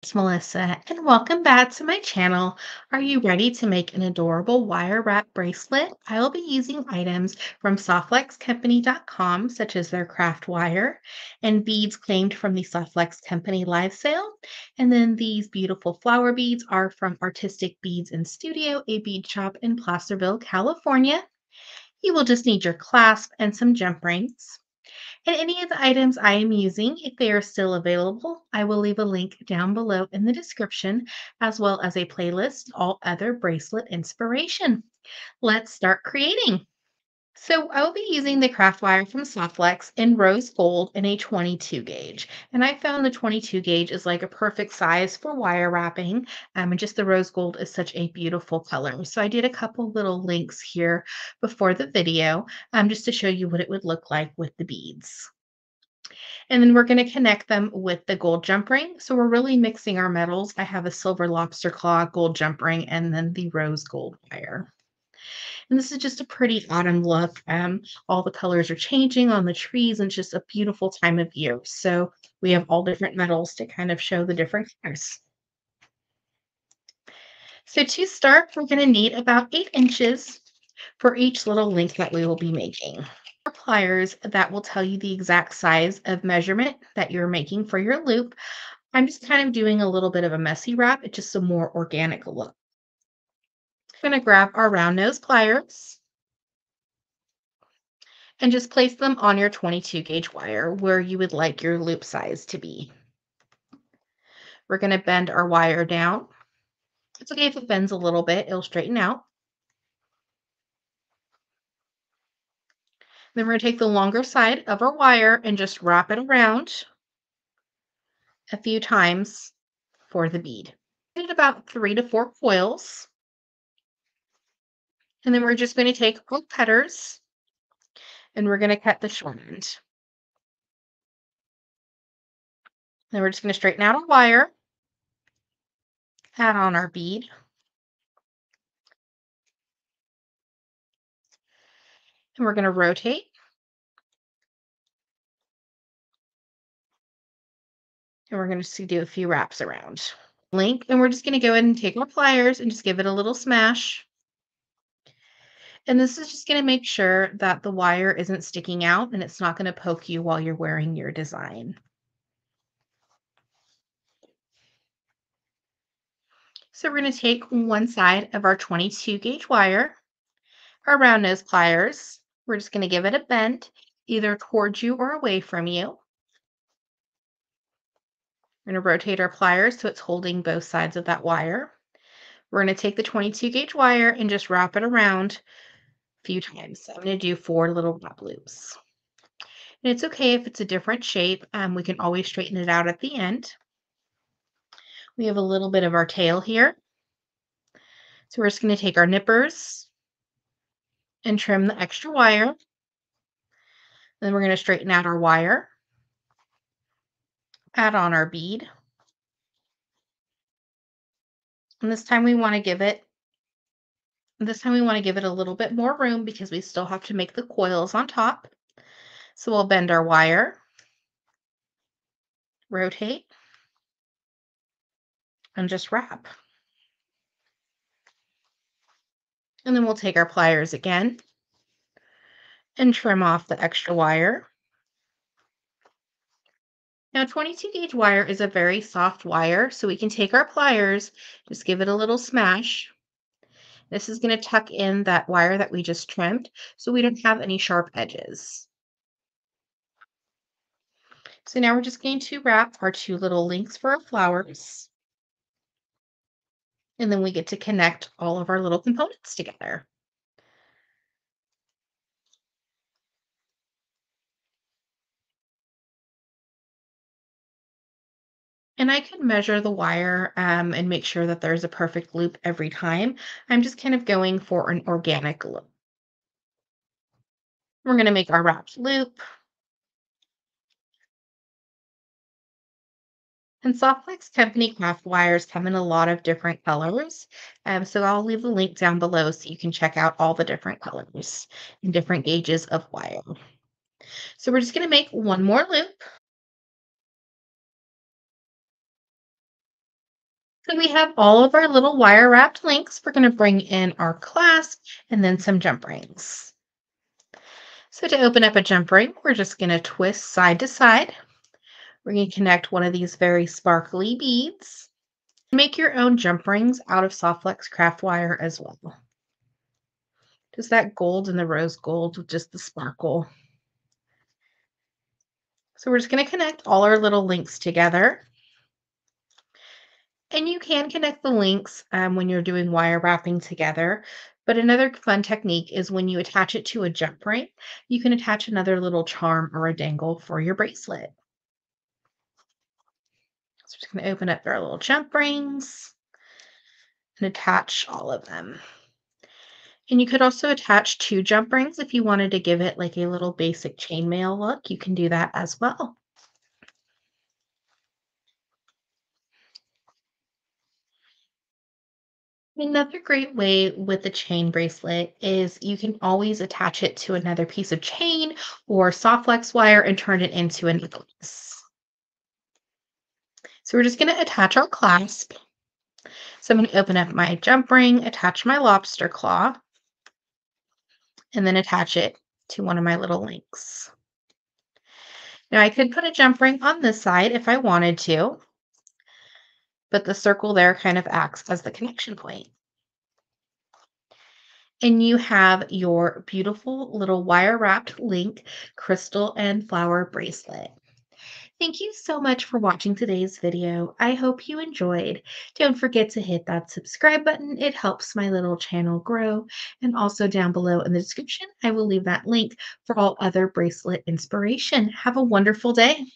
It's Melissa, and welcome back to my channel. Are you ready to make an adorable wire wrap bracelet? I will be using items from softflexcompany.com, such as their craft wire and beads claimed from the Softflex Company live sale. And then these beautiful flower beads are from Artistic Beads and Studio, a bead shop in Placerville, California. You will just need your clasp and some jump rings. And any of the items I am using, if they are still available, I will leave a link down below in the description, as well as a playlist, all other bracelet inspiration. Let's start creating. So I will be using the craft wire from Softflex in rose gold in a 22 gauge. And I found the 22 gauge is like a perfect size for wire wrapping. And just the rose gold is such a beautiful color. So I did a couple little links here before the video, just to show you what it would look like with the beads. And then we're going to connect them with the gold jump ring. So we're really mixing our metals. I have a silver lobster claw gold jump ring and then the rose gold wire. And this is just a pretty autumn look. All the colors are changing on the trees and it's just a beautiful time of year. So we have all different metals to kind of show the different colors. So to start, we're going to need about 8 inches for each little link that we will be making. Pliers that will tell you the exact size of measurement that you're making for your loop. I'm just kind of doing a little bit of a messy wrap. It's just a more organic look. I'm going to grab our round nose pliers and just place them on your 22 gauge wire where you would like your loop size to be. We're going to bend our wire down. It's okay if it bends a little bit, it'll straighten out. Then we're going to take the longer side of our wire and just wrap it around a few times for the bead. Did about 3 to 4 coils. And then we're just going to take our cutters and we're going to cut the short end. Then we're just going to straighten out our wire, add on our bead, and we're going to rotate. And we're going to do a few wraps around. Link, and we're just going to go ahead and take our pliers and just give it a little smash. And this is just going to make sure that the wire isn't sticking out and it's not going to poke you while you're wearing your design. So we're going to take one side of our 22 gauge wire, our round nose pliers. We're just going to give it a bend, either towards you or away from you. We're going to rotate our pliers so it's holding both sides of that wire. We're going to take the 22 gauge wire and just wrap it around a few times. So I'm going to do 4 little wrap loops. And it's okay if it's a different shape. We can always straighten it out at the end. We have a little bit of our tail here. So we're just going to take our nippers and trim the extra wire. Then we're going to straighten out our wire, add on our bead. And this time we want to give it a little bit more room because we still have to make the coils on top. So we'll bend our wire, rotate, and just wrap. And then we'll take our pliers again and trim off the extra wire. Now 22 gauge wire is a very soft wire, so we can take our pliers, just give it a little smash. This is going to tuck in that wire that we just trimmed so we don't have any sharp edges. So now we're just going to wrap our 2 little links for our flowers. And then we get to connect all of our little components together. And I could measure the wire and make sure that there's a perfect loop every time. I'm just kind of going for an organic loop. We're going to make our wrapped loop. And Softflex Company craft wires come in a lot of different colors. So I'll leave the link down below so you can check out all the different colors and different gauges of wire. So we're just going to make one more loop. So we have all of our little wire wrapped links. We're going to bring in our clasp and then some jump rings. So to open up a jump ring, we're just going to twist side to side. We're going to connect one of these very sparkly beads. Make your own jump rings out of Softlex craft wire as well. Just that gold and the rose gold with just the sparkle. So we're just going to connect all our little links together. And you can connect the links when you're doing wire wrapping together. But another fun technique is when you attach it to a jump ring, you can attach another little charm or a dangle for your bracelet. So we're just going to open up our little jump rings and attach all of them. And you could also attach two jump rings if you wanted to give it like a little basic chainmail look. You can do that as well. Another great way with the chain bracelet is you can always attach it to another piece of chain or soft flex wire and turn it into a necklace. So we're just going to attach our clasp. So I'm going to open up my jump ring, attach my lobster claw, and then attach it to one of my little links. Now I could put a jump ring on this side if I wanted to, but the circle there kind of acts as the connection point. And you have your beautiful little wire wrapped link crystal and flower bracelet. Thank you so much for watching today's video. I hope you enjoyed. Don't forget to hit that subscribe button. It helps my little channel grow. And also down below in the description, I will leave that link for all other bracelet inspiration. Have a wonderful day.